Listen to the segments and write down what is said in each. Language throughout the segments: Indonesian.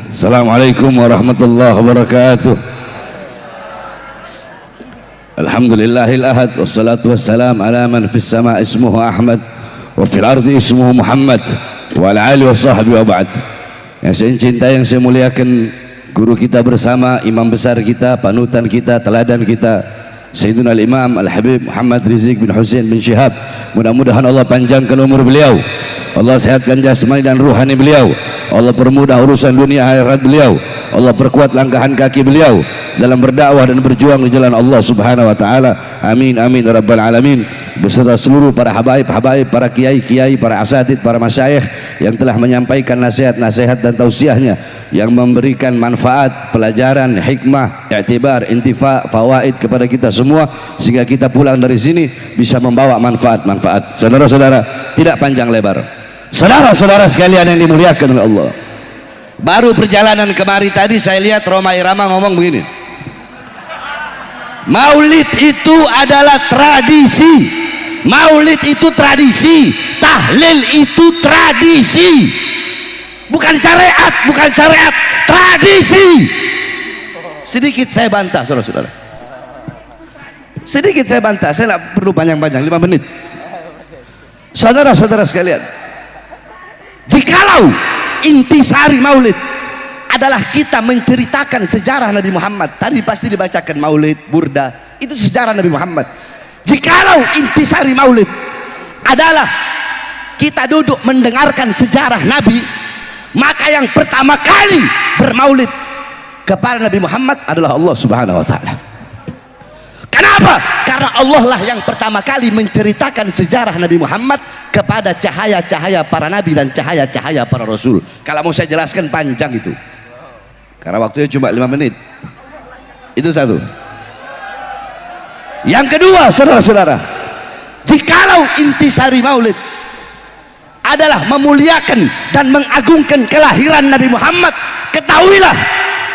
Assalamualaikum warahmatullahi wabarakatuh. Alhamdulillahil ahad, wassalatu wassalam ala man fis sama ismuhu Ahmad wa fil ardi ismuhu Muhammad wa ala alihi wa sahbihi wa ba'd. Yang saya cintai, yang saya muliakan, guru kita bersama, imam besar kita, panutan kita, teladan kita, Sayyidina al-Imam Al-Habib Muhammad Rizik bin Hussein bin Syihab. Mudah-mudahan Allah panjangkan umur beliau, Allah sehatkan jasmani dan ruhani beliau, Allah permudah urusan dunia akhirat beliau, Allah perkuat langkahan kaki beliau dalam berdakwah dan berjuang di jalan Allah Subhanahu wa taala. Amin amin ya rabbal alamin. Beserta seluruh para habaib-habaib, para kiai-kiai, para asatid, para masyayikh yang telah menyampaikan nasihat-nasihat dan tausiahnya yang memberikan manfaat, pelajaran, hikmah, i'tibar, intifa, fawaid kepada kita semua, sehingga kita pulang dari sini bisa membawa manfaat-manfaat. Saudara-saudara, tidak panjang lebar, saudara-saudara sekalian yang dimuliakan oleh Allah, baru perjalanan kemari tadi saya lihat Roma Irama ngomong begini, Maulid itu adalah tradisi, Maulid itu tradisi, tahlil itu tradisi, bukan syariat, bukan syariat, tradisi. Sedikit saya bantah, saudara-saudara, sedikit saya bantah, saya tidak perlu panjang-panjang, 5 menit. Saudara-saudara sekalian, jikalau intisari Maulid adalah kita menceritakan sejarah Nabi Muhammad, tadi pasti dibacakan Maulid, Burda, itu sejarah Nabi Muhammad. Jikalau intisari Maulid adalah kita duduk mendengarkan sejarah Nabi, maka yang pertama kali bermaulid kepada Nabi Muhammad adalah Allah Subhanahu wa taala. Kenapa? Karena Allah lah yang pertama kali menceritakan sejarah Nabi Muhammad kepada cahaya-cahaya para nabi dan cahaya-cahaya para rasul. Kalau mau saya jelaskan panjang itu, karena waktunya cuma 5 menit. Itu satu. Yang kedua, saudara-saudara, jikalau intisari Maulid adalah memuliakan dan mengagungkan kelahiran Nabi Muhammad, ketahuilah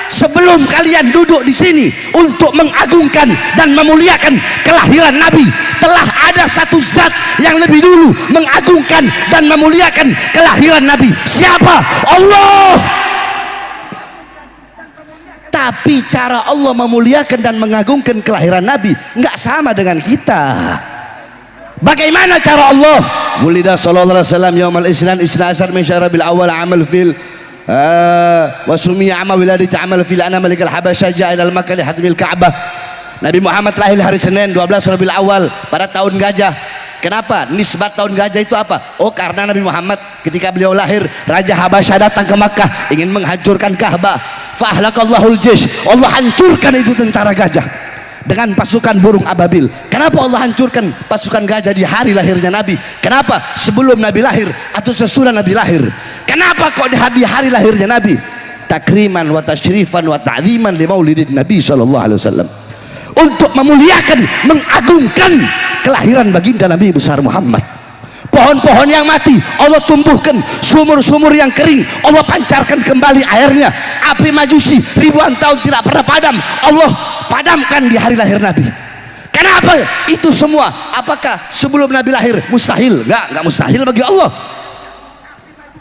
sebelum kalian duduk di sini untuk mengagungkan dan memuliakan kelahiran Nabi, telah ada satu zat yang lebih dulu mengagungkan dan memuliakan kelahiran Nabi. Siapa? Allah. Tapi cara Allah memuliakan dan mengagungkan kelahiran Nabi nggak sama dengan kita. Bagaimana cara Allah? Wulida sallallahu alaihi wasallam yaumal isnan isna asar min syarabil awal amal fil wa sumiya amal wiladati amal fil ana malikal habasya ja'a ilal makkah li hadmil ka'bah. Nabi Muhammad lahir hari Senin 12 Rabiul Awal pada tahun gajah. Kenapa? Nisbat tahun gajah itu apa? Oh, karena Nabi Muhammad ketika beliau lahir, Raja Habasyah datang ke Makkah ingin menghancurkan Ka'bah. Fa'ahlakallahul jish, Allah hancurkan itu tentara gajah dengan pasukan burung ababil. Kenapa Allah hancurkan pasukan gajah di hari lahirnya Nabi? Kenapa? Sebelum Nabi lahir atau sesudah Nabi lahir? Kenapa kok di hari lahirnya Nabi? Takriman wa tasyrifan wa ta'ziman li maulidin Nabi sallallahu alaihi wasallam, untuk memuliakan, mengagungkan kelahiran baginda Nabi besar Muhammad. Pohon-pohon yang mati Allah tumbuhkan, sumur-sumur yang kering Allah pancarkan kembali airnya. Api Majusi ribuan tahun tidak pernah padam, Allah padamkan di hari lahir Nabi. Kenapa itu semua? Apakah sebelum Nabi lahir mustahil? Enggak mustahil bagi Allah.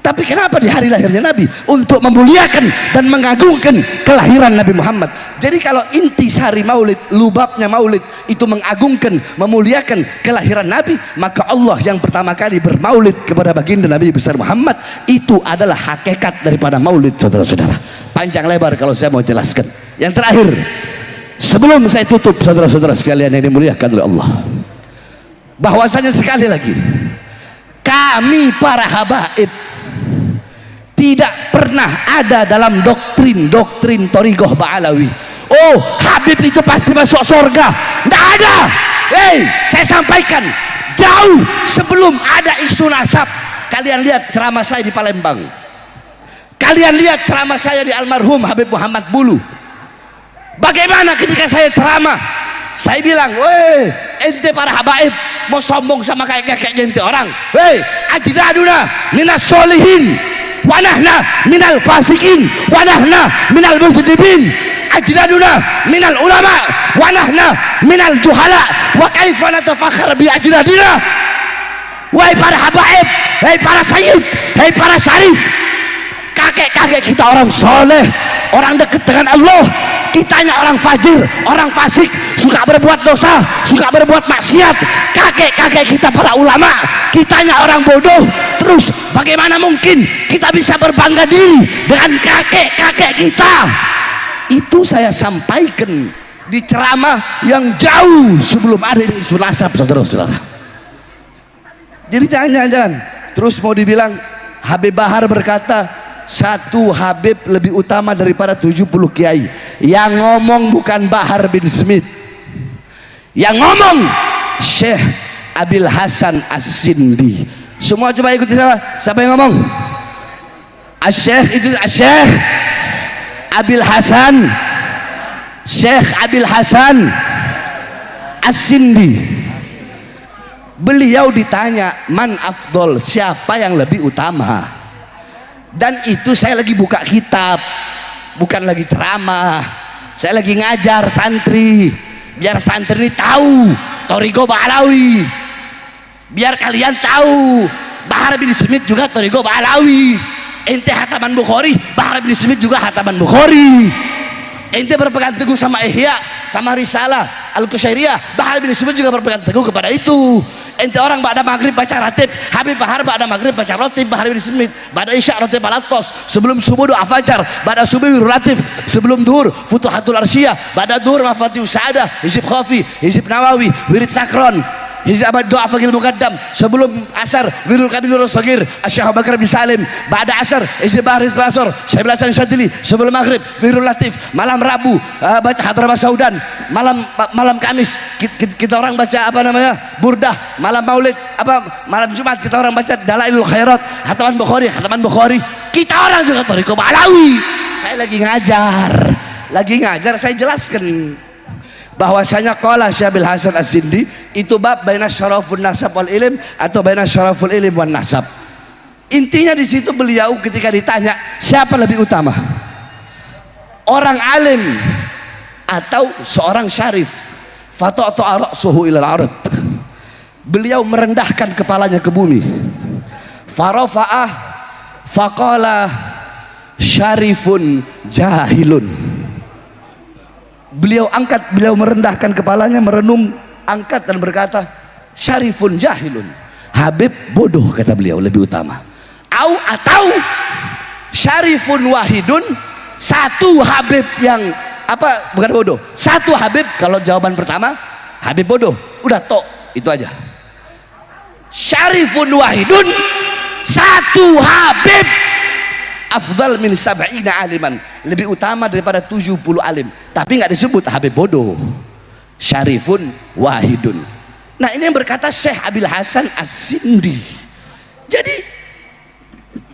Tapi kenapa di hari lahirnya Nabi? Untuk memuliakan dan mengagungkan kelahiran Nabi Muhammad. Jadi kalau intisari Maulid, lubabnya Maulid itu mengagungkan, memuliakan kelahiran Nabi, maka Allah yang pertama kali bermaulid kepada baginda Nabi besar Muhammad, itu adalah hakikat daripada Maulid, saudara-saudara. Panjang lebar kalau saya mau jelaskan. Yang terakhir, sebelum saya tutup, saudara-saudara sekalian yang dimuliakan oleh Allah, bahwasanya sekali lagi kami para habaib tidak pernah ada dalam doktrin Thariqah Ba'alawi, oh Habib itu pasti masuk surga. Tidak ada. Saya sampaikan jauh sebelum ada isu nasab. Kalian lihat ceramah saya di Palembang, kalian lihat ceramah saya di almarhum Habib Muhammad Bulu. Bagaimana ketika saya ceramah, saya bilang, weh ente para habaib mau sombong sama kayak ente orang, weh ajdaduna minas solihin wa nahna minal fasikin wa nahna minal mujrimin, ajdaduna minal ulama wa nahna minal juhala, wa kaifa natafakhar bi ajdadina. Wahai para habaib, wahai para sayyid, wahai para syarif, kakek-kakek kita orang soleh, orang dekat dengan Allah, kitanya orang fajir, orang fasik, suka berbuat dosa, suka berbuat maksiat. Kakek-kakek kita para ulama, kitanya orang bodoh. Terus bagaimana mungkin kita bisa berbangga diri dengan kakek-kakek kita? Itu saya sampaikan di ceramah yang jauh sebelum ada isu nasab, saudara-saudara. Jadi jangan terus mau dibilang Habib Bahar berkata satu Habib lebih utama daripada 70 kiai. Yang ngomong bukan Bahar bin Smith, yang ngomong Syekh Abil Hasan As-Sindi. Semua coba ikuti saya. Siapa yang ngomong? Syekh itu Syekh Abil Hasan, Syekh Abil Hasan As-Sindi. Beliau ditanya man afdol, siapa yang lebih utama, dan itu saya lagi buka kitab, bukan lagi ceramah. Saya lagi ngajar santri, biar santri ini tahu Thariqah Ba'alawi, biar kalian tahu Bahar bin Smith juga Thariqah Ba'alawi. Ente hataman Bukhari, Bahar bin Smith juga hataman Bukhari. Ente berpegang teguh sama Ihya, sama Risalah Al-Qusyairiyah, Bahar bin Smith juga berpegang teguh kepada itu. Ente orang ba'da maghrib baca ratib, Habib Bahar ba'da maghrib baca ratib, Bahar bin Smith ba'da isya ratib al-attos, sebelum subuh doa fajar, ba'da subuh wirulatif, sebelum duhur Futuhatul Arsyiyah, ba'da duhur Mafatihus Sa'adah, Hizib Khafi, Hizib Nawawi, Wirid Sakron, Hizib Abad Doa Fagil Muqaddam, sebelum asar Wirul Kabirul Sagir Asy'ah Bakar bin Salim, ba'da asar Hizib Baris Basor, Syekh Hasan Syadili, sebelum maghrib Wirul Latif, malam Rabu baca Hadramah Saudan, malam Kamis kita orang baca apa namanya Burdah, malam Maulid malam Jumat kita orang baca Dalailul Khairat, hataman Bukhari. Kita orang juga Thariqah Ba'alawi. Saya lagi ngajar saya jelaskan bahwasanya qala Syabil Hasan As-Sindi itu bab baina syarafun nasab wal ilm atau baina syaraful ilm wan nasab. Intinya di situ beliau ketika ditanya siapa lebih utama, orang alim atau seorang syarif, fata'ta ra'suhu ilal ard, beliau merendahkan kepalanya ke bumi. Farafa'ah faqala syarifun jahilun. Beliau merendahkan kepalanya, merenung, angkat dan berkata syarifun jahilun, Habib bodoh, kata beliau, lebih utama. Atau syarifun wahidun, satu Habib yang bukan bodoh, satu Habib. Kalau jawaban pertama Habib bodoh, udah tok, itu aja. Syarifun wahidun, satu Habib afdal min sab'ina aliman, lebih utama daripada 70 alim, tapi nggak disebut Habib bodoh, syarifun wahidun. Nah, ini yang berkata Syekh Abil Hasan As-Sindi. Jadi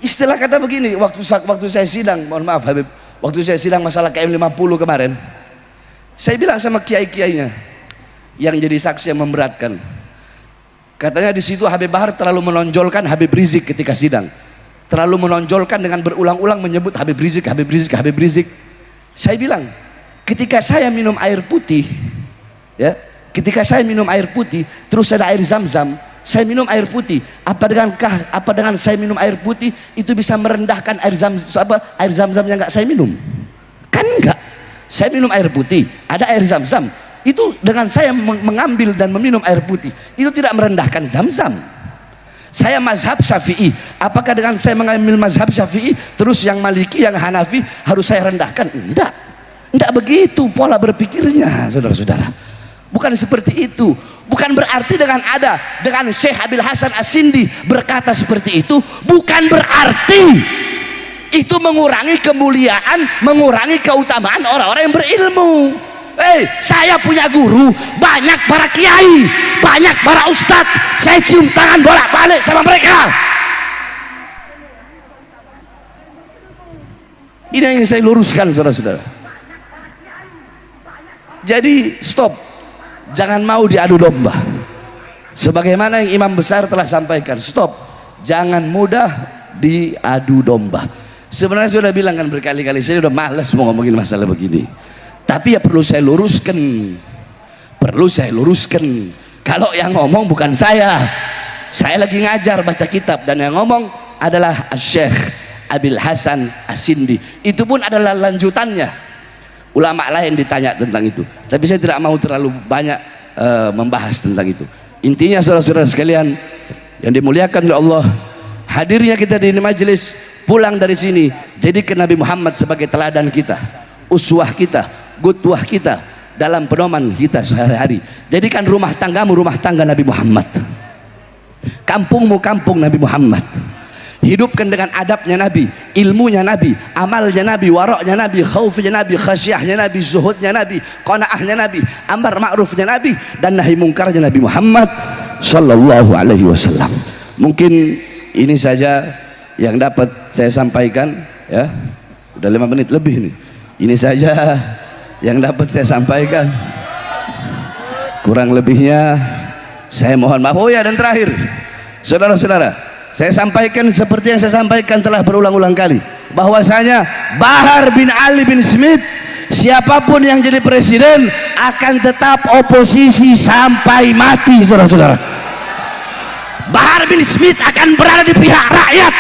istilah kata begini, waktu saya sidang, mohon maaf Habib, waktu saya sidang masalah KM50 kemarin, saya bilang sama kiai-kiainya yang jadi saksi yang memberatkan, katanya di situ Habib Bahar terlalu menonjolkan Habib Rizik ketika sidang, terlalu menonjolkan dengan berulang-ulang menyebut Habib Rizik. Saya bilang, ketika saya minum air putih, ya, ketika saya minum air putih, terus ada air zam-zam, saya minum air putih, apa dengan saya minum air putih itu bisa merendahkan air zam-zam yang nggak saya minum? Kan enggak. Saya minum air putih, ada air zam-zam, itu dengan saya mengambil dan meminum air putih itu tidak merendahkan zam-zam. Saya mazhab Syafi'i, apakah dengan saya mengambil mazhab Syafi'i terus yang Maliki, yang Hanafi harus saya rendahkan? Enggak begitu pola berpikirnya, saudara-saudara. Bukan seperti itu. Bukan berarti dengan Syekh Abil Hasan As-Sindi berkata seperti itu, bukan berarti itu mengurangi kemuliaan, mengurangi keutamaan orang-orang yang berilmu. Saya punya guru, banyak para kiai, banyak para ustadz, saya cium tangan bolak-balik sama mereka. Ini yang ingin saya luruskan, saudara-saudara. Jadi stop, jangan mau diadu domba. Sebagaimana yang imam besar telah sampaikan, stop, jangan mudah diadu domba. Sebenarnya saya sudah bilang kan berkali-kali, saya sudah malas mau ngomongin masalah begini. Tapi ya perlu saya luruskan, kalau yang ngomong bukan saya lagi ngajar baca kitab, dan yang ngomong adalah Syekh Abil Hasan As-Sindi. Itu pun adalah lanjutannya. Ulama lain ditanya tentang itu, tapi saya tidak mau terlalu banyak membahas tentang itu. Intinya saudara-saudara sekalian yang dimuliakan oleh Allah, hadirnya kita di majelis, pulang dari sini jadikan Nabi Muhammad sebagai teladan kita, uswah kita, qudwah kita dalam pedoman kita sehari-hari. Jadikan rumah tanggamu rumah tangga Nabi Muhammad, kampungmu kampung Nabi Muhammad. Hidupkan dengan adabnya Nabi, ilmunya Nabi, amalnya Nabi, waraknya Nabi, khaufnya Nabi, khasyahnya Nabi, zuhudnya Nabi, qanaahnya Nabi, amar ma'rufnya Nabi, dan nahi mungkarnya Nabi Muhammad sallallahu alaihi wasallam. Mungkin ini saja yang dapat saya sampaikan, ya. Udah 5 menit lebih nih. Ini saja yang dapat saya sampaikan. Kurang lebihnya saya mohon maaf. Oh ya, dan terakhir, saudara-saudara, saya sampaikan seperti yang saya sampaikan telah berulang-ulang kali, bahwasanya Bahar bin Ali bin Smith, siapapun yang jadi presiden akan tetap oposisi sampai mati, saudara-saudara. Bahar bin Smith akan berada di pihak rakyat,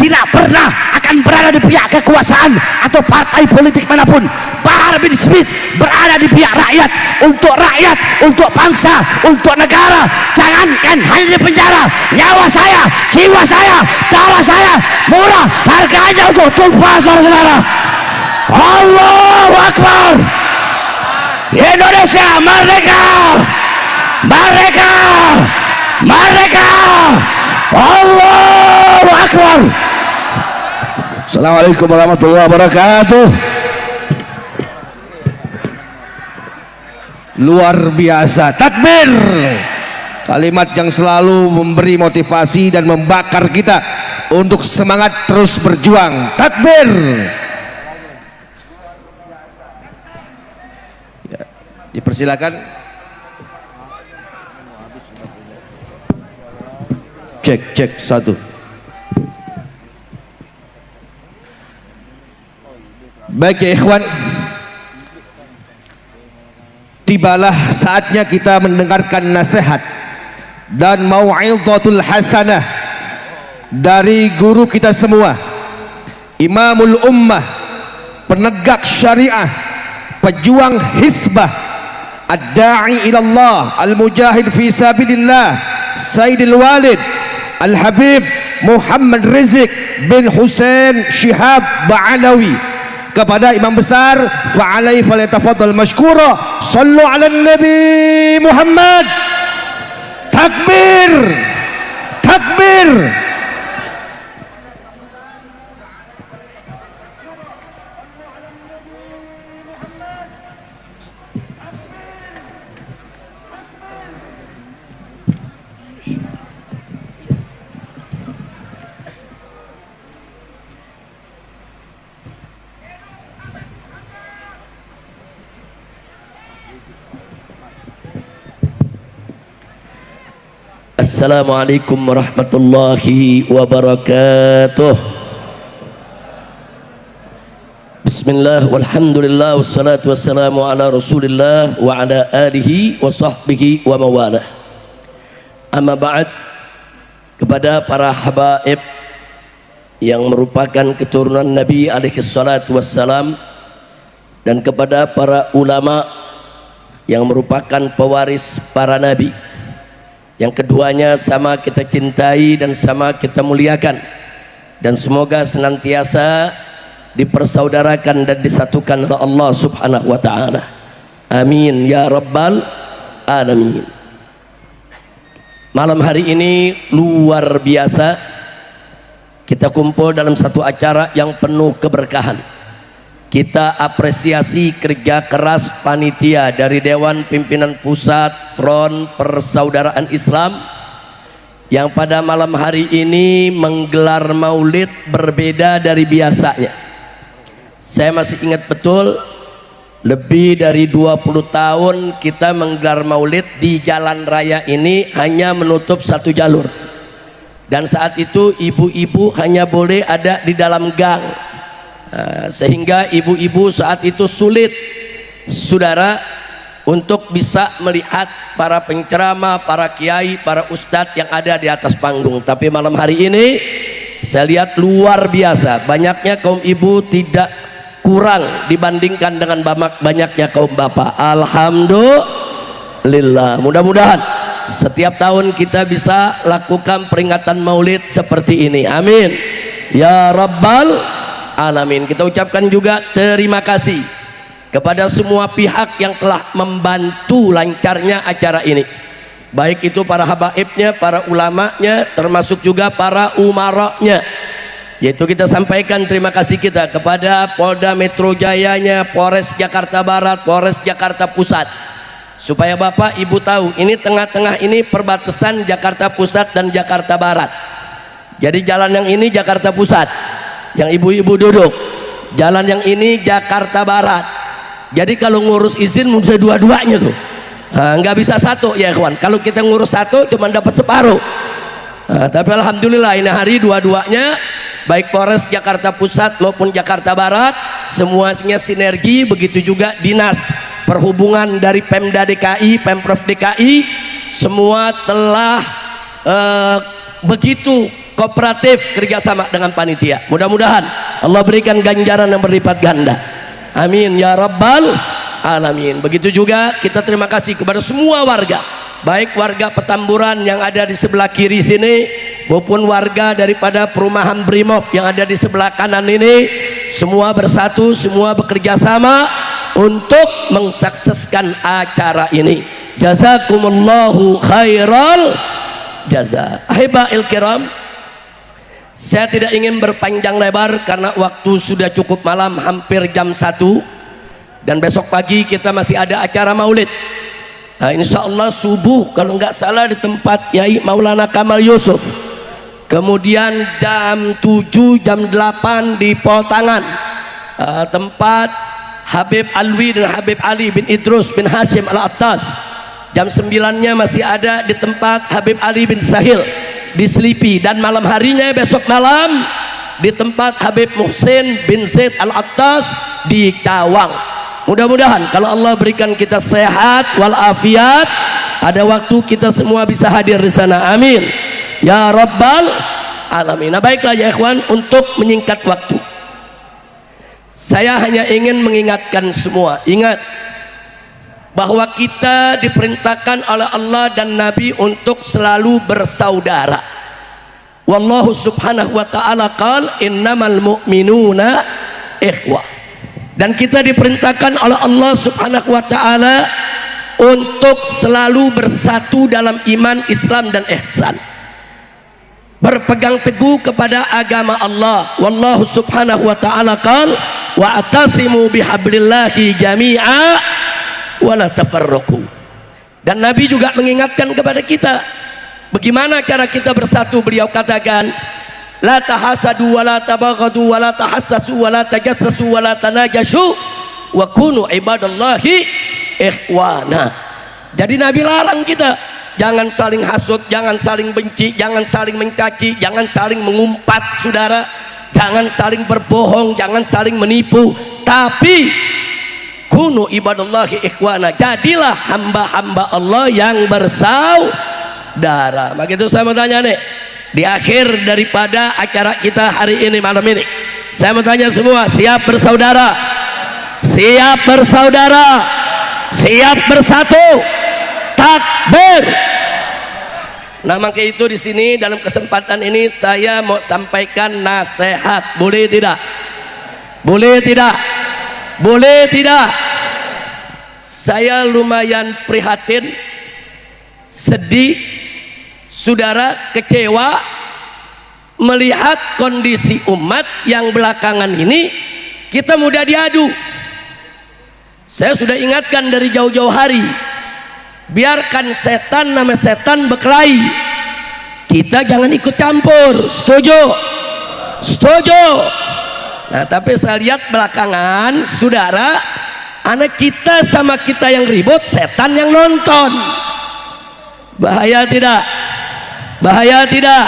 tidak pernah akan berada di pihak kekuasaan atau partai politik manapun. Bahar bin Smith berada di pihak rakyat, untuk bangsa, untuk negara. Jangankan hanya di penjara, nyawa saya, jiwa saya, darah saya murah harganya untuk tumpah, saudara-saudara. Allahu Akbar. Indonesia merdeka, merdeka, merdeka. Allahu Akbar. Assalamualaikum warahmatullahi wabarakatuh. Luar biasa, takbir. Kalimat yang selalu memberi motivasi dan membakar kita untuk semangat terus berjuang. Takbir. Ya, dipersilakan. Cek 1. Baik ya ikhwan, tibalah saatnya kita mendengarkan nasihat dan mau'izatul hasanah dari guru kita semua, Imamul Ummah, penegak syariah, pejuang hizbah, ad-da'i ilallah, al-mujahid fi sabilillah, Sayyidil Walid Al-Habib Muhammad Rizik bin Hussein Shihab Ba'alawi. Kepada imam besar, fa'alai falyatafaddal mashkura. Sallu ala Nabi Muhammad. Takbir, takbir. Assalamualaikum warahmatullahi wabarakatuh. Bismillah, walhamdulillah, wassalatu wassalamu ala rasulillah wa ala alihi wa sahbihi wa mawalah. Amma ba'd, kepada para habaib yang merupakan keturunan Nabi alaihi salatu wassalam, dan kepada para ulama yang merupakan pewaris para nabi, yang keduanya sama kita cintai dan sama kita muliakan, dan semoga senantiasa dipersaudarakan dan disatukan oleh Allah subhanahu wa ta'ala. Amin ya rabbal alamin. Malam hari ini luar biasa, kita kumpul dalam satu acara yang penuh keberkahan. Kita apresiasi kerja keras panitia dari Dewan Pimpinan Pusat Front Persaudaraan Islam yang pada malam hari ini menggelar maulid berbeda dari biasanya. Saya masih ingat betul, lebih dari 20 tahun kita menggelar maulid di jalan raya ini hanya menutup satu jalur, dan saat itu ibu-ibu hanya boleh ada di dalam gang. Sehingga ibu-ibu saat itu sulit, saudara, untuk bisa melihat para penceramah, para kiai, para ustadz yang ada di atas panggung. Tapi malam hari ini saya lihat luar biasa banyaknya kaum ibu, tidak kurang dibandingkan dengan banyaknya kaum bapak. Alhamdulillah. Mudah-mudahan setiap tahun kita bisa lakukan peringatan maulid seperti ini, amin ya rabbal alamin. Kita ucapkan juga terima kasih kepada semua pihak yang telah membantu lancarnya acara ini, baik itu para habaibnya, para ulamanya, termasuk juga para umaranya. Yaitu kita sampaikan terima kasih kita kepada Polda Metro Jayanya, Polres Jakarta Barat, Polres Jakarta Pusat, supaya Bapak Ibu tahu ini tengah-tengah ini perbatasan Jakarta Pusat dan Jakarta Barat. Jadi jalan yang ini Jakarta Pusat, yang ibu-ibu duduk, jalan yang ini Jakarta Barat. Jadi kalau ngurus izin mesti dua-duanya tuh, nah, nggak bisa satu ya kawan. Kalau kita ngurus satu cuma dapat separuh. Nah, tapi alhamdulillah ini hari dua-duanya, baik Polres Jakarta Pusat maupun Jakarta Barat, semuanya sinergi. Begitu juga dinas perhubungan dari Pemda DKI, Pemprov DKI, semua telah begitu kooperatif kerjasama dengan panitia. Mudah-mudahan Allah berikan ganjaran yang berlipat ganda, amin ya rabbal alamin. Begitu juga kita terima kasih kepada semua warga, baik warga Petamburan yang ada di sebelah kiri sini maupun warga daripada perumahan Brimob yang ada di sebelah kanan ini. Semua bersatu, semua bekerja sama untuk mensukseskan acara ini. Jazakumullahu khairal jaza. Ahibail kiram, saya tidak ingin berpanjang lebar karena waktu sudah cukup malam, hampir jam 1, dan besok pagi kita masih ada acara maulid. Nah, insya Allah subuh kalau nggak salah di tempat Yai Maulana Kamal Yusuf, kemudian jam 7, jam 8 di Poltangan, tempat Habib Alwi dan Habib Ali bin Idrus bin Hashim Al-Attas. Jam 9-nya masih ada di tempat Habib Ali bin Sahil di Selipi, dan malam harinya besok malam di tempat Habib Muhsin bin Zaid Al-Attas di Cawang. Mudah-mudahan kalau Allah berikan kita sehat walafiat, ada waktu kita semua bisa hadir di sana, amin ya rabbal alamin. Nah, baiklah ya ikhwan, untuk menyingkat waktu, saya hanya ingin mengingatkan semua, ingat bahwa kita diperintahkan oleh Allah dan Nabi untuk selalu bersaudara. Wallahu subhanahu wa ta'ala qala innamal mu'minuna ikhwah. Dan kita diperintahkan oleh Allah subhanahu wa ta'ala untuk selalu bersatu dalam iman, Islam dan ihsan, berpegang teguh kepada agama Allah. Wallahu subhanahu wa ta'ala qala wa atasimu bihablillahi jami'a wala tafarraqu. Dan Nabi juga mengingatkan kepada kita bagaimana cara kita bersatu. Beliau katakan la tahasadu wala tabaghadu wala tahassasu wala tajassasu wala tanajashu wa kunu ibadallahi ikhwana. Jadi Nabi larang kita jangan saling hasut, jangan saling benci, jangan saling mencaci, jangan saling mengumpat saudara, jangan saling berbohong, jangan saling menipu, tapi kunu ibadallahi ikhwana, jadilah hamba-hamba Allah yang bersaudara. Begitu saya mau tanya nih, di akhir daripada acara kita hari ini, malam ini, saya mau tanya semua, siap bersaudara? Siap bersaudara? Siap bersatu? Takbir. Nah, maka itu di sini dalam kesempatan ini saya mau sampaikan nasihat, boleh tidak? Boleh tidak? Boleh tidak? Saya lumayan prihatin, sedih, saudara, kecewa melihat kondisi umat yang belakangan ini kita mudah diadu. Saya sudah ingatkan dari jauh-jauh hari, biarkan setan nama setan berkelahi, kita jangan ikut campur. Setuju? Setuju? Nah, tapi saya lihat belakangan saudara, anak kita sama kita yang ribut, setan yang nonton. Bahaya tidak? Bahaya tidak?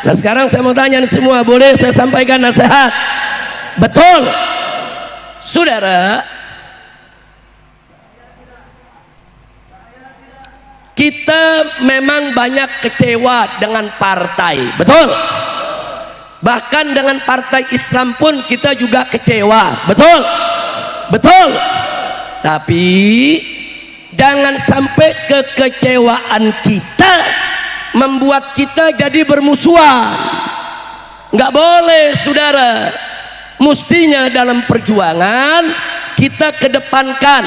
Nah, sekarang saya mau tanya semua, boleh saya sampaikan nasihat? Betul saudara, kita memang banyak kecewa dengan partai, betul? Bahkan dengan partai Islam pun kita juga kecewa, betul? Betul. Tapi jangan sampai kekecewaan kita membuat kita jadi bermusuhan. Nggak boleh, saudara. Mestinya dalam perjuangan kita kedepankan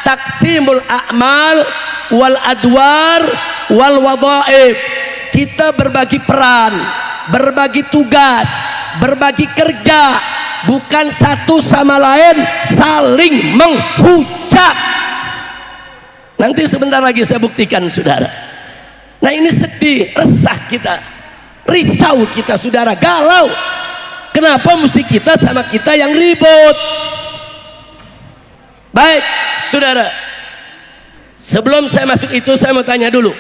taksimul a'mal wal adwar wal wadhaif. Kita berbagi peran, berbagi tugas, berbagi kerja, bukan satu sama lain saling menghujat. Nanti sebentar lagi saya buktikan, saudara. Nah, ini sedih, resah kita, risau kita, saudara, galau. Kenapa mesti kita sama kita yang ribut? Baik, saudara, sebelum saya masuk itu saya mau tanya dulu.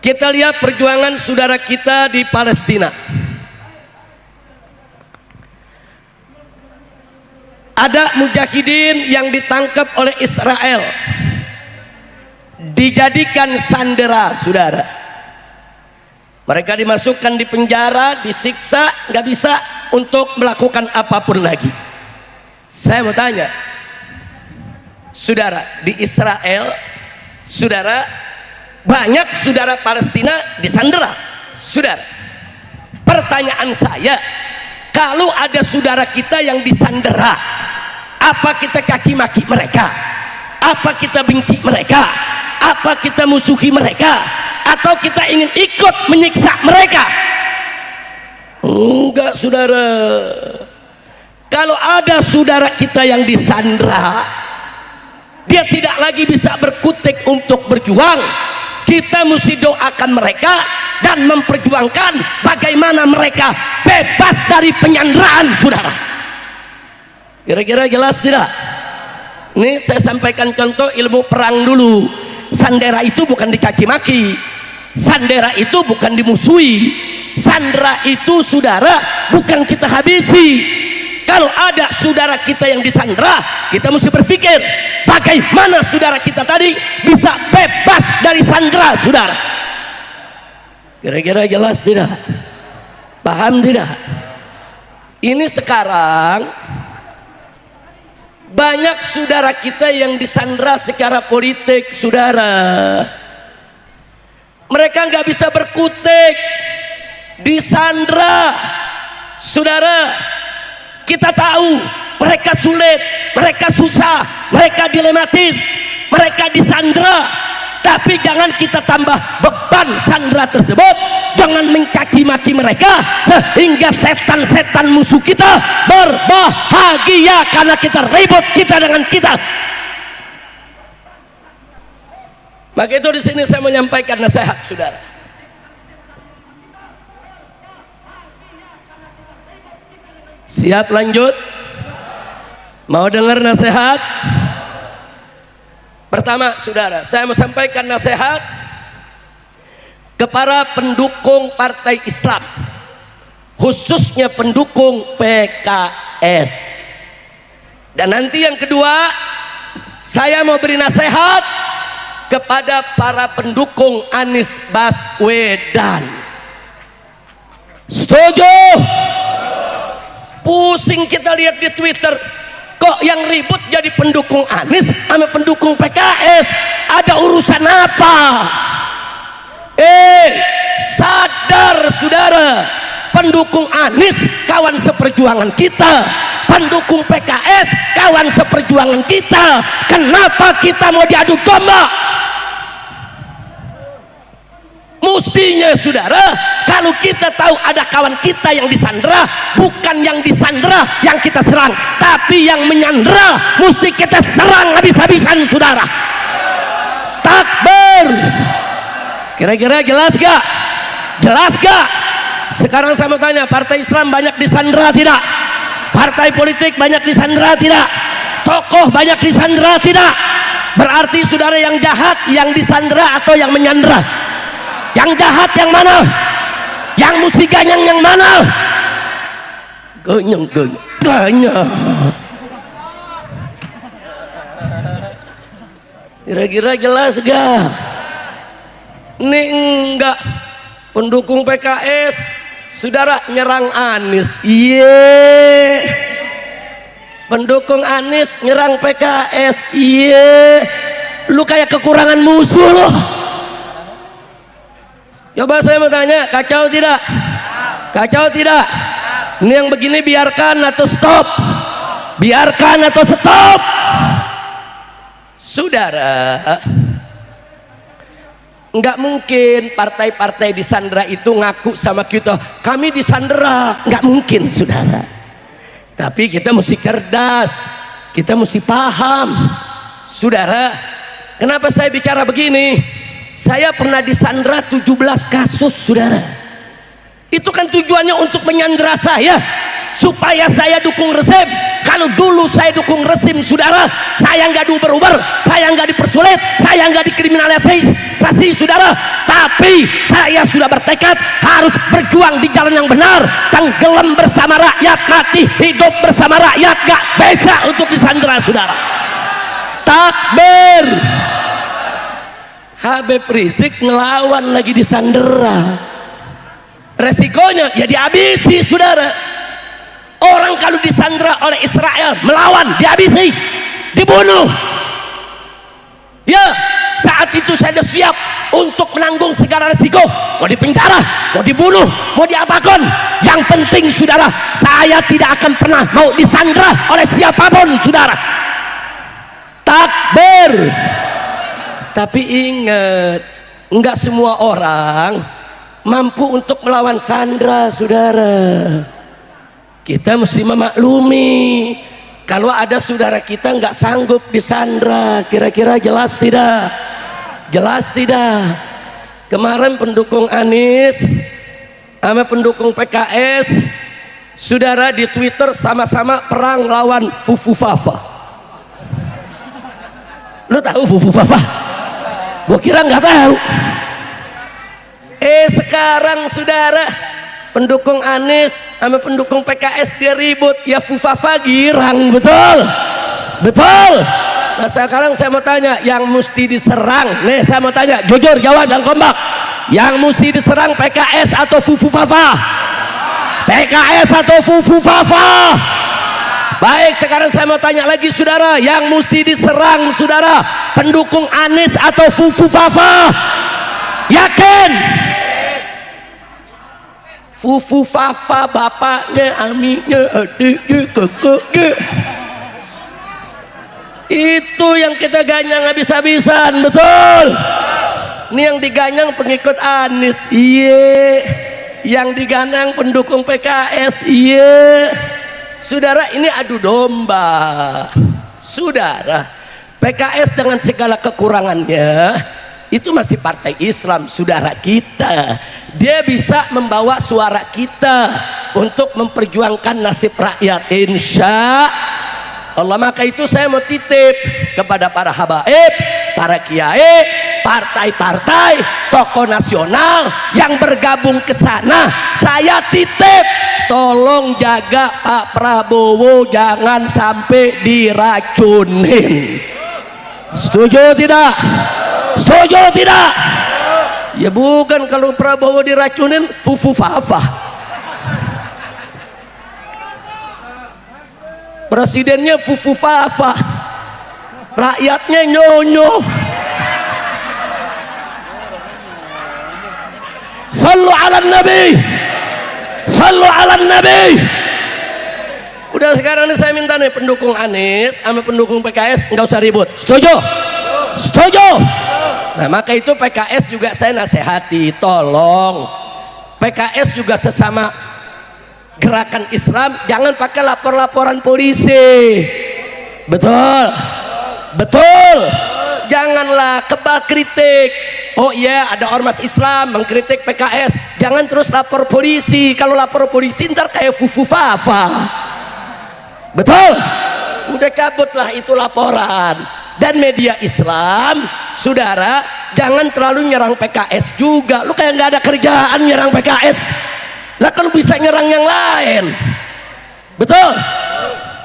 Kita lihat perjuangan saudara kita di Palestina. Ada mujahidin yang ditangkap oleh Israel, dijadikan sandera, saudara. Mereka dimasukkan di penjara, disiksa, nggak bisa untuk melakukan apapun lagi. Saya mau tanya, saudara, di Israel, saudara, banyak saudara Palestina disandera, saudara. Pertanyaan saya, kalau ada saudara kita yang disandera, apa kita caci maki mereka? Apa kita benci mereka? Apa kita musuhi mereka? Atau kita ingin ikut menyiksa mereka? Enggak, saudara. Kalau ada saudara kita yang disandera, dia tidak lagi bisa berkutik untuk berjuang, kita mesti doakan mereka dan memperjuangkan bagaimana mereka bebas dari penyanderaan, saudara. Kira-kira jelas tidak? Ini saya sampaikan contoh ilmu perang dulu. Sandera itu bukan dicaci maki, sandera itu bukan dimusuhi, sandera itu, saudara, bukan kita habisi. Kalau ada saudara kita yang disandera, kita mesti berpikir bagaimana saudara kita tadi bisa bebas dari sandera, saudara. Kira-kira jelas tidak? Paham tidak? Ini sekarang banyak saudara kita yang disandera secara politik, saudara. Mereka nggak bisa berkutik, disandera, saudara. Kita tahu mereka sulit, mereka susah, mereka dilematis, mereka disandera. Tapi jangan kita tambah beban sandera tersebut, jangan mencaci maki mereka sehingga setan-setan musuh kita berbahagia karena kita ribut kita dengan kita. Maka itu di sini saya menyampaikan nasihat, saudara. Siap lanjut? Mau dengar nasihat? Pertama, saudara, saya mau sampaikan nasihat kepada pendukung partai Islam, khususnya pendukung PKS. Dan nanti yang kedua, saya mau beri nasihat kepada para pendukung Anies Baswedan. Setuju? Pusing kita lihat di Twitter, kok yang ribut jadi pendukung Anies sama pendukung PKS. Ada urusan apa? Sadar, saudara. Pendukung Anies kawan seperjuangan kita, pendukung PKS kawan seperjuangan kita. Kenapa kita mau diadu domba? Mustinya, saudara, kalau kita tahu ada kawan kita yang disandera, bukan yang disandera yang kita serang, tapi yang menyandera mesti kita serang habis-habisan, saudara. Takbir. Kira-kira jelas gak? Jelas gak? Sekarang saya mau tanya, partai Islam banyak disandera tidak? Partai politik banyak disandera tidak? Tokoh banyak disandera tidak? Berarti saudara yang jahat yang disandera atau yang menyandera? Yang jahat yang mana? Yang mesti ganyang yang mana? Ganyang. Kira-kira jelas gak? Ini enggak pendukung PKS saudara nyerang Anies. Iya, pendukung Anies nyerang PKS. Iya, lu kayak kekurangan musuh loh. Coba saya mau tanya, kacau tidak? Kacau tidak? Ini yang begini biarkan atau stop? Biarkan atau stop? Saudara, nggak mungkin partai-partai disandera itu ngaku sama kita, kami disandera. Nggak mungkin saudara. Tapi kita mesti cerdas, kita mesti paham. Saudara, kenapa saya bicara begini? Saya pernah disandera 17 kasus saudara. Itu kan tujuannya untuk menyandera saya, supaya saya dukung rezim. Kalau dulu saya dukung rezim saudara, saya nggak diuber-uber, saya nggak dipersulit, saya nggak dikriminalisasi saudara. Tapi saya sudah bertekad harus berjuang di jalan yang benar, tenggelam bersama rakyat, mati hidup bersama rakyat. Gak bisa untuk disandera saudara. Takbir. Habib Rizik ngelawan lagi disandera. Resikonya ya dihabisi saudara. Orang kalau disandera oleh Israel melawan, dihabisi, dibunuh. Ya, saat itu saya sudah siap untuk menanggung segala resiko. Mau dipenjara, mau dibunuh, mau diapakan. Yang penting saudara, saya tidak akan pernah mau disandera oleh siapapun saudara. Takbir. Tapi ingat, enggak semua orang mampu untuk melawan sandera saudara. Kita mesti memaklumi kalau ada saudara kita nggak sanggup disandra. Kira-kira jelas tidak? Jelas tidak? Kemarin pendukung Anies sama pendukung PKS saudara di Twitter sama-sama perang lawan Fufu Fafa. Lu tahu Fufu Fafa? Gua kira nggak tahu. Sekarang saudara pendukung Anies sama pendukung PKS dia ribut, ya Fufafa girang. Betul? Betul? Nah sekarang saya mau tanya, yang mesti diserang nih, saya mau tanya jujur, jawab dan kompak, yang mesti diserang PKS atau Fufafa? PKS atau Fufafa? Baik, sekarang saya mau tanya lagi saudara, yang mesti diserang saudara, pendukung Anies atau Fufafa? Yakin? Fufafa bapaknya, aminya, adiknya, kakaknya. Itu yang kita ganyang habis-habisan, betul? Ini yang diganyang pengikut Anies, iya. Yang diganyang pendukung PKS, iya. Saudara, ini adu domba. Saudara, PKS dengan segala kekurangannya itu masih partai Islam saudara kita. Dia bisa membawa suara kita untuk memperjuangkan nasib rakyat, insya Allah. Maka itu saya mau titip kepada para habaib, para kiai, partai-partai, tokoh nasional yang bergabung ke sana. Saya titip, tolong jaga Pak Prabowo jangan sampai diracunin. Setuju tidak? Setuju tidak? Ya bukan, kalau Prabowo diracunin Fufafa. Presidennya Fufafa, rakyatnya nyonyo. Sallu ala nabi, sallu ala nabi. Udah sekarang ini saya minta nih pendukung Anies sama pendukung PKS nggak usah ribut. Setuju? Setuju? Nah maka itu PKS juga saya nasihati, tolong PKS juga sesama gerakan Islam jangan pakai lapor-laporan polisi. Betul? Betul? Janganlah kebal kritik. Oh iya, ada ormas Islam mengkritik PKS, jangan terus lapor polisi. Kalau lapor polisi ntar kayak Fufafa. Betul? Udah cabutlah itu laporan. Dan media Islam saudara jangan terlalu nyerang PKS juga. Lu kayak nggak ada kerjaan nyerang PKS lah, kalau bisa nyerang yang lain. Betul?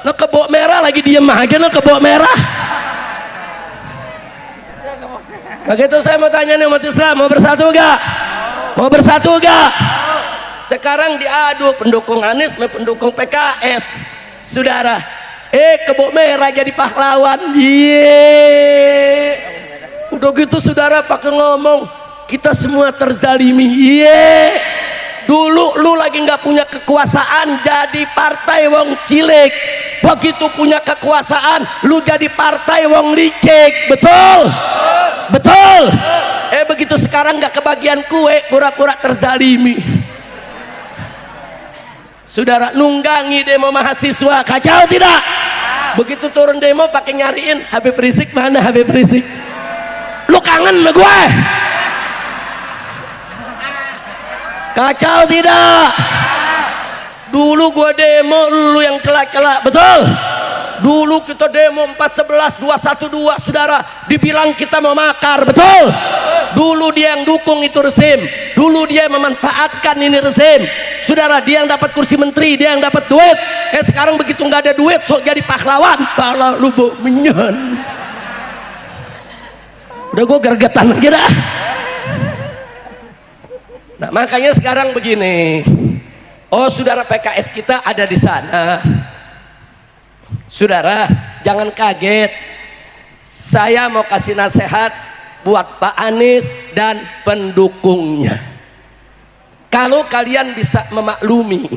Lo kebok merah lagi diem aja, lo kebok merah. Begitu saya mau tanya nih umat Islam, mau bersatu gak? Mau bersatu gak? Sekarang diadu pendukung Anies sama pendukung PKS. Saudara, kebo merah jadi pahlawan. Udah gitu saudara pakai ngomong kita semua terzalimi. Dulu lu lagi nggak punya kekuasaan jadi partai wong cilik, begitu punya kekuasaan lu jadi partai wong licik. Betul? Betul? Begitu sekarang nggak kebagian kue, pura-pura terzalimi. Saudara, nunggangi demo mahasiswa, kacau tidak? Begitu turun demo pakai nyariin Habib Rizik, mana Habib Rizik? Lu kangen sama gue? Kacau tidak? Dulu gue demo, lu yang celak-celak. Betul? Dulu kita demo 411 212, saudara, dibilang kita mau makar. Betul? Dulu dia yang dukung itu rezim, dulu dia memanfaatkan ini rezim. Saudara, dia yang dapat kursi menteri, dia yang dapat duit. Sekarang begitu nggak ada duit, sok jadi pahlawan. Pala lu menyan. Udah gue gergetan lagi dah. Nah, makanya sekarang begini. Oh, saudara, PKS kita ada di sana. Saudara, jangan kaget. Saya mau kasih nasihat buat Pak Anies dan pendukungnya. Kalau kalian bisa memaklumi,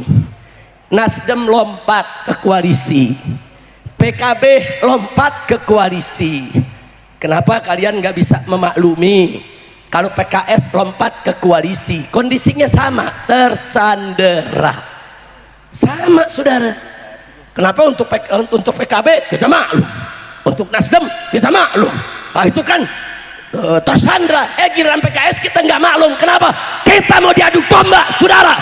Nasdem lompat ke koalisi, PKB lompat ke koalisi, kenapa kalian nggak bisa memaklumi kalau PKS lompat ke koalisi? Kondisinya sama, tersandera. Sama, saudara. Kenapa untuk PKB kita maklum, untuk Nasdem kita maklum? Nah, itu kan tersandera. Giliran PKS kita nggak maklum. Kenapa? Kita mau diadu domba, saudara.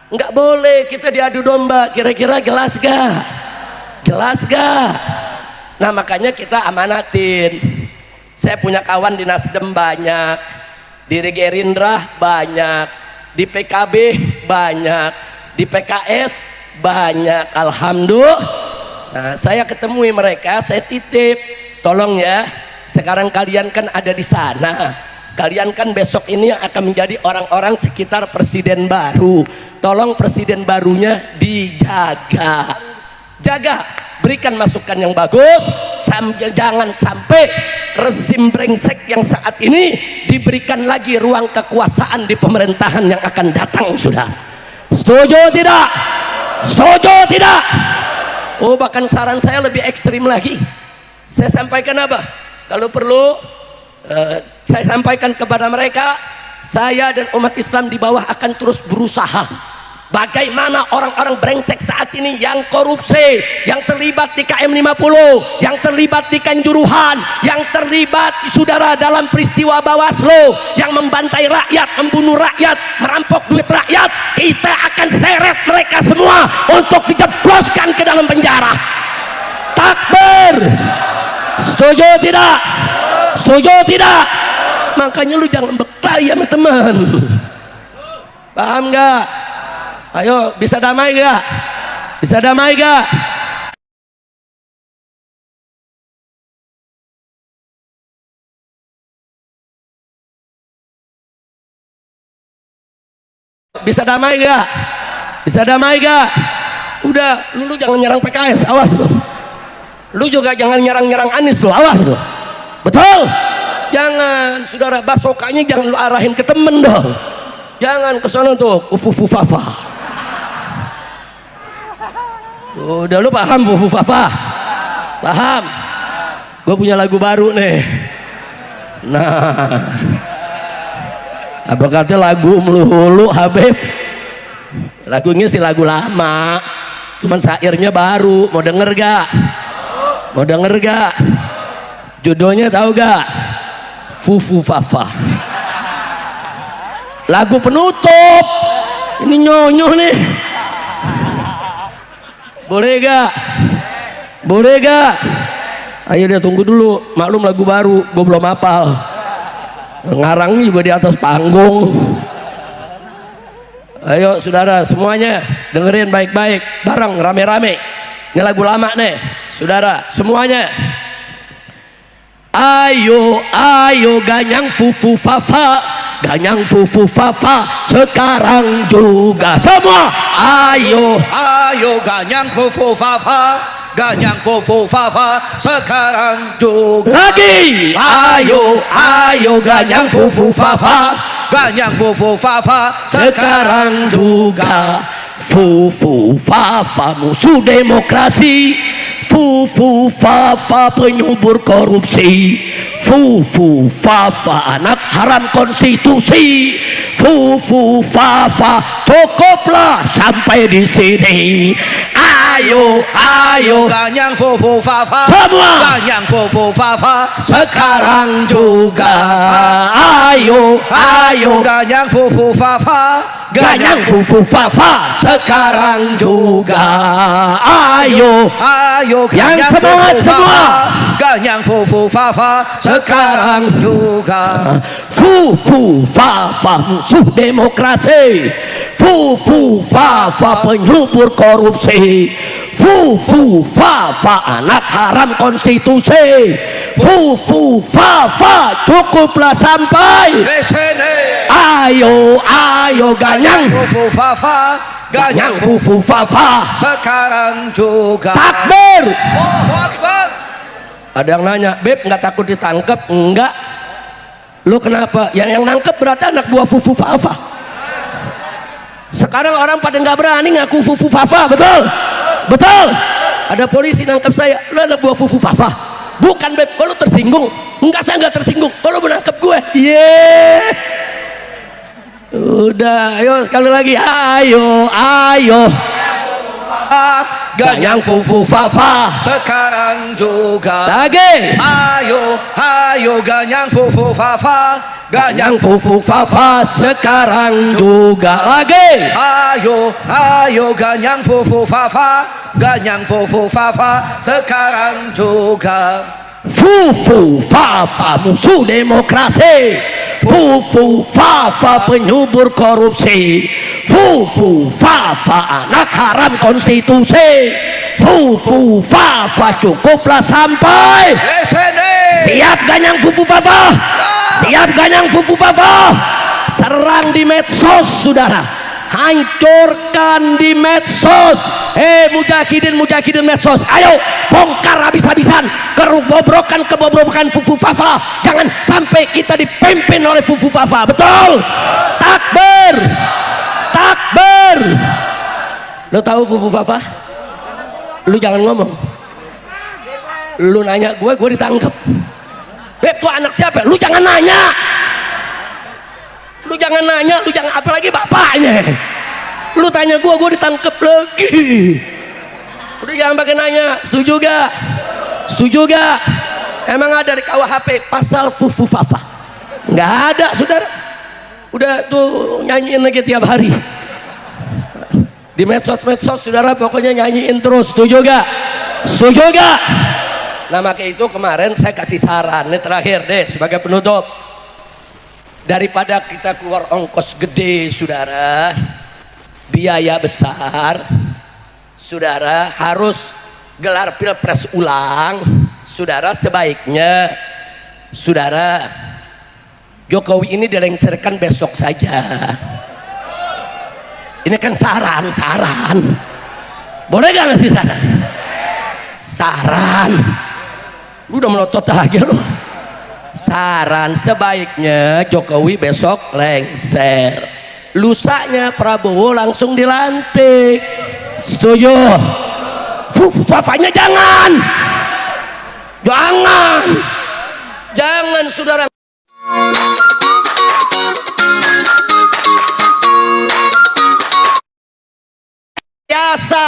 Nggak boleh kita diadu domba. Kira-kira jelas gak? Jelas gak? Nah, makanya kita amanatin. Saya punya kawan di Nasdem banyak, di Gerindra banyak, di PKB banyak, di PKS banyak. Alhamdulillah. Nah, saya ketemui mereka, saya titip, tolong ya, sekarang kalian kan ada di sana, kalian kan besok ini akan menjadi orang-orang sekitar presiden baru. Tolong presiden barunya dijaga, jaga, berikan masukan yang bagus. Jangan sampai rezim brengsek yang saat ini diberikan lagi ruang kekuasaan di pemerintahan yang akan datang. Sudah setuju tidak? Setuju tidak? Oh, bahkan saran saya lebih ekstrim lagi. Saya sampaikan apa? Kalau perlu saya sampaikan kepada mereka, saya dan umat Islam di bawah akan terus berusaha bagaimana orang-orang brengsek saat ini yang korupsi, yang terlibat di KM 50, yang terlibat di Kanjuruhan, yang terlibat, saudara, dalam peristiwa Bawaslu, yang membantai rakyat, membunuh rakyat, merampok duit rakyat, kita akan seret mereka semua untuk dijebloskan ke dalam penjara. Takbir. Setuju tidak? Setuju tidak? Makanya lu jangan berkelahi sama teman. Paham gak? Ayo, bisa damai gak? Bisa damai gak? Bisa damai gak? Bisa damai gak? Udah, lu jangan nyerang PKS, awas lu. Lu juga jangan nyerang-nyerang Anies lu, awas lu. Betul? Jangan, saudara, basokanya jangan lu arahin ke temen dong. Jangan ke sana tuh, ufufufafa. Udah, lu paham fufufafa? Paham? Gue punya lagu baru nih. Nah, apa kata lagu melulu Habib? Lagunya sih lagu lama, cuman syairnya baru. Mau denger gak? Mau denger gak? Judulnya tahu gak? Fufufafa. Lagu penutup. Ini nyonyo nih. Boleh gak? Boleh gak? Ayo deh, tunggu dulu, maklum lagu baru, gue belum hafal. Ngarangnya juga di atas panggung. Ayo saudara semuanya dengerin baik-baik, bareng rame-rame. Ini lagu lama nih, saudara semuanya. Ayo, ayo ganyang fufu fafa, Ganyang fufu fafa sekarang juga semua. Ayo Ayo ganyang fufu fafa, ganyang fufu fafa sekarang juga. lagi. Ayo ganyang fufu fafa Ganyang fufu fafa sekarang juga. Fufu fafa musuh demokrasi, fufu fafa penyubur korupsi, fufu fafa anak haram konstitusi, fufu fafa cukuplah sampai di sini. Ayo ganyang fufu fafa semua ganyang fufu fafa sekarang juga. Ayo ganyang fufu fafa ganyang fufu fafa sekarang juga. Ayo ganyang yang semangat fufu semua. fafa, ganyang fufu fafa sekarang juga. Fufu fafa musuh demokrasi, fufu fafa penyubur korupsi, fufu fafa anak haram konstitusi, fufu fafa cukuplah sampai. Di sini Ayo ganyang fufu fafa ganyang fufu fafa sekarang juga. takbir. Allahu Akbar. Ada yang nanya, Beb nggak takut ditangkap? Enggak. Lu kenapa? Yang nangkep berarti anak buah fufu fafa. Sekarang orang pada nggak berani ngaku fufu fafa, betul? Betul. Ada polisi nangkep saya, lu anak buah fufu fafa. Bukan, Beb. Kalau tersinggung? Enggak, saya nggak tersinggung. Kalau menangkap gue, udah, ayo sekali lagi. Ayo ganyang fufu fafa sekarang juga. lagi. Ayo ganyang fufu fafa, Ganyang fufu fafa sekarang juga lagi. Ayo ganyang fufu fafa, ganyang fufu fafa sekarang juga. Fufu fafa musuh demokrasi, fufu fafa penyubur korupsi, fufu fafa anak haram konstitusi, fufu fafa cukuplah sampai. Di sini Siap ganyang fufu fafa, siap ganyang fufu fafa. Serang di medsos, saudara, hancurkan di medsos. Mujahidin medsos, ayo bongkar habis-habisan kebobrokan fufu fafa. Jangan sampai kita dipimpin oleh fufu fafa, betul? Takbir. Lo tahu fufu fafa? Lu jangan ngomong. Lu nanya gue ditangkap. Beb, tuh anak siapa? Lu jangan nanya, lu jangan, apalagi bapaknya. Lu tanya gue ditangkap lagi. Udah jangan pakai nanya. Setuju gak? Emang ada di KUHP pasal fufu fafa? Nggak ada, saudara. Udah tuh nyanyiin lagi tiap hari di medsos, saudara, pokoknya nyanyiin terus. Setuju gak? Nah, makanya itu kemarin saya kasih saran, ini terakhir deh sebagai penutup. Daripada kita keluar ongkos gede, saudara, biaya besar, saudara, harus gelar pilpres ulang, saudara, sebaiknya saudara Jokowi ini dilengsarkan besok saja. Ini kan saran, boleh gak ngasih saran? Lu udah melotot aja lu. Saran, sebaiknya Jokowi besok lengser, lusanya Prabowo langsung dilantik. Setuju? Fufu fafanya jangan, saudara. Biasa,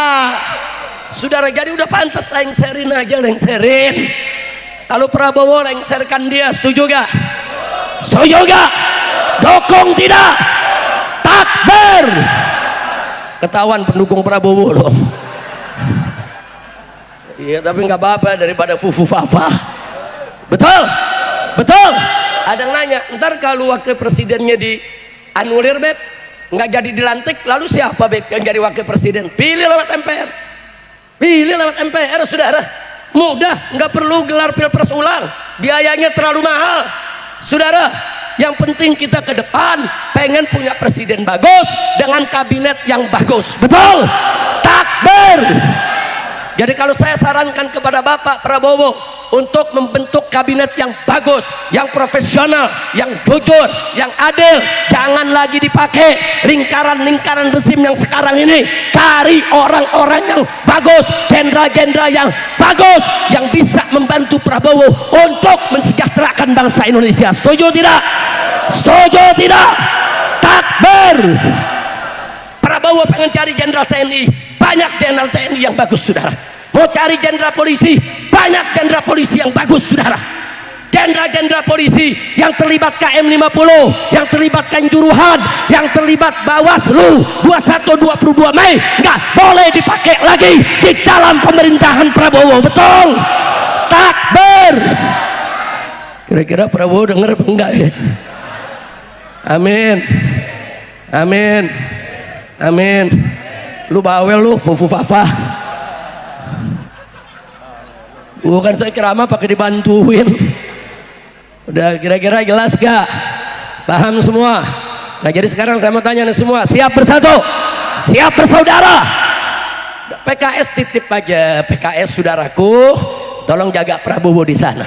saudara, jadi udah pantas lengserin aja. Lalu Prabowo lengserkan dia. Setuju gak? Dukung tidak? Takbir. Ketahuan pendukung Prabowo loh. Iya, tapi nggak apa-apa daripada fufu fafa. Betul. Ada yang nanya, ntar kalau wakil presidennya dianulir, Beb, nggak jadi dilantik, lalu siapa, Beb, yang jadi wakil presiden? Pilih lewat MPR, saudara. Mudah, nggak perlu gelar pilpres ulang, biayanya terlalu mahal, saudara. Yang penting kita ke depan pengen punya presiden bagus dengan kabinet yang bagus. Betul? Takbir. Jadi kalau saya sarankan kepada Bapak Prabowo untuk membentuk kabinet yang bagus, yang profesional, yang jujur, yang adil, jangan lagi dipakai lingkaran-lingkaran rezim yang sekarang ini. Cari orang-orang yang bagus, jenderal-jenderal yang bagus, yang bisa membantu Prabowo untuk mensejahterakan bangsa Indonesia. Setuju tidak? Setuju tidak? Takbir. Prabowo pengen cari jenderal TNI, banyak jenderal TNI yang bagus, saudara. Mau cari jenderal polisi, banyak jenderal polisi yang bagus, saudara. Jenderal-jenderal polisi yang terlibat KM 50, yang terlibat Kanjuruhan, yang terlibat Bawaslu 21-22 Mei nggak boleh dipakai lagi di dalam pemerintahan Prabowo. Betul? Takbir. Kira-kira Prabowo dengar apa enggak ya? Amin. Amin. Amin. Lu bawel lu, fufu fafa. Bukan saya ceramah pakai dibantuin. Udah kira-kira jelas gak? Paham semua? Nah jadi sekarang saya mau tanya nih semua, siap bersatu? Siap bersaudara? PKS titip aja, PKS saudaraku, tolong jaga Prabowo di sana.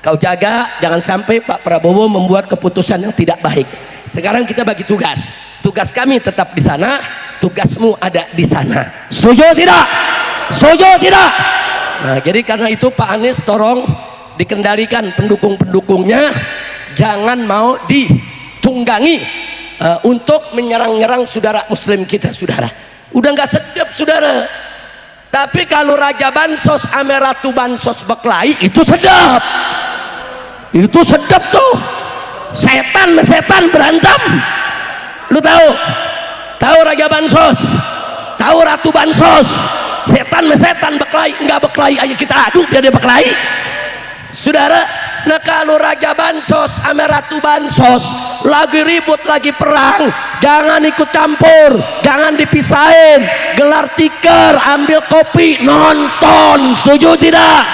Kau jaga, jangan sampai Pak Prabowo membuat keputusan yang tidak baik. Sekarang kita bagi tugas. Tugas kami tetap di sana, tugasmu ada di sana. Setuju tidak? Setuju tidak? Nah jadi karena itu Pak Anies tolong dikendalikan pendukung-pendukungnya, jangan mau ditunggangi untuk menyerang-nyerang saudara muslim kita, saudara. Udah nggak sedap, saudara. Tapi kalau Raja Bansos ame Ratu Bansos berkelahi, itu sedap. Itu sedap tuh. Setan mesetan berantem. Lu tahu? Tahu Raja Bansos? Tahu Ratu Bansos? Setan mesetan berkelahi, enggak berkelahi aja kita adu biar dia berkelahi. Saudara, nah kalau Raja Bansos sama Ratu Bansos lagi ribut, lagi perang, jangan ikut campur, jangan dipisahin. Gelar tikar, ambil kopi, nonton. Setuju tidak?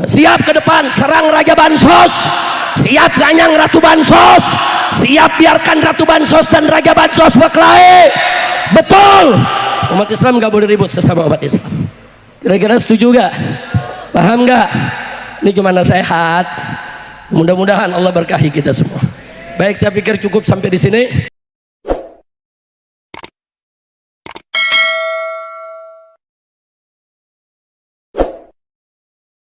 Siap ke depan serang Raja Bansos, siap ganyang Ratu Bansos, siap biarkan Ratu Bansos dan Raja Bansos berkelahi. Betul? Umat Islam gak boleh ribut sesama umat Islam. Kira-kira setuju gak? Paham gak? Ini cuma nasihat. Mudah-mudahan Allah berkahi kita semua. Baik, saya pikir cukup sampai di sini.